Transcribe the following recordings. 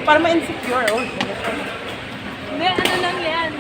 Para ma-insecure, oh. Hindi, ano lang yan.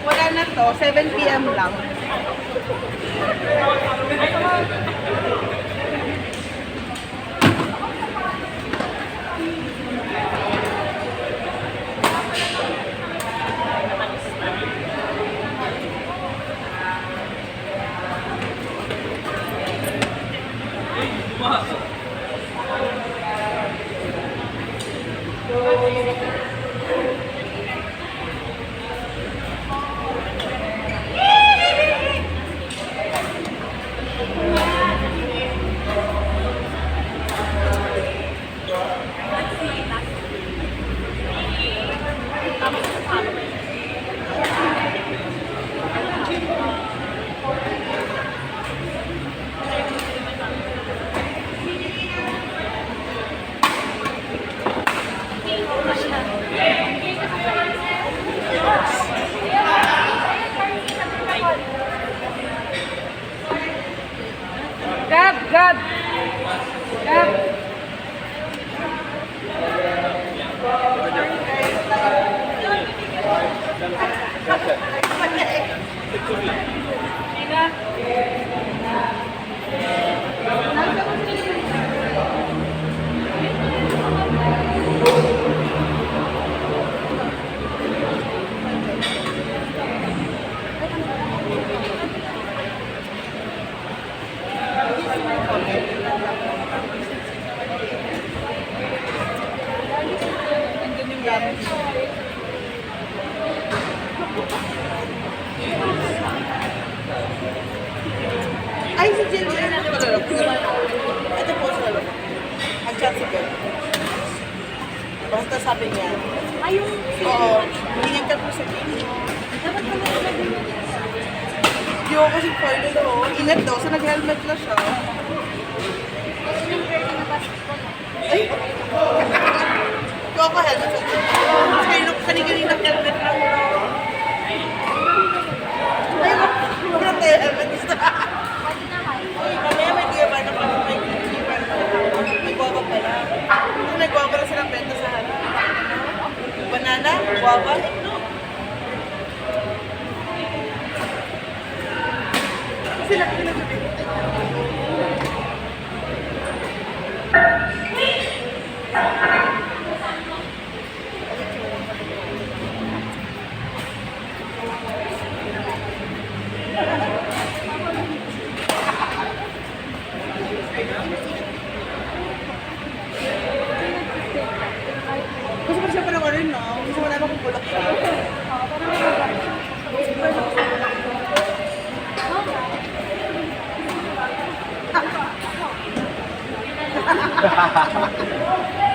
Wala na to, 7 PM lang. ang dami. Ay, si Jill yun. Ito po sa lalo. Nag-chat si Bel. Basta sabi niya. Ay, yung Oo. Hinigyan ka po sa game. dapat pala sila din. Hindi ako kasi foil ito. Ingat daw. So nag-helmet na siya. Yung girl na basketball. Ay! Ikaw ako helmet sa gym. Kanina helmet lang. Ay, huwag na tayo helmet. Pwede naman. Uy, mamaya may tiya ba na parang may guava pala. Kung may guava na silang benta sa harap. Banana, guava, no. Sila pinagsabihin. Gusto ko siya parang ano, no? Gusto mo naman kung bulak siya.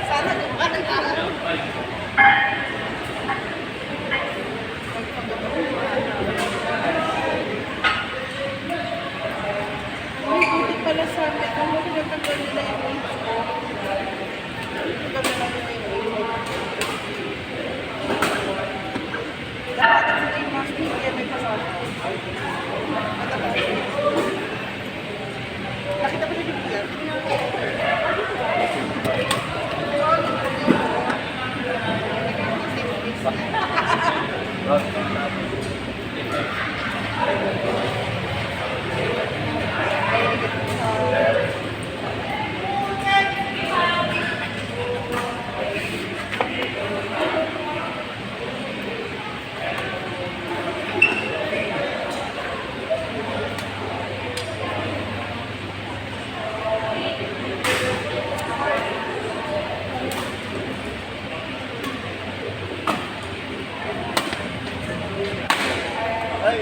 Sana kumana na. Uy, buti pala sa amin. Kung mo pinatanggal nila yung age ko. Dapat sila yung mask kaya may kasama. Nakita ba siya yung yan? Ay,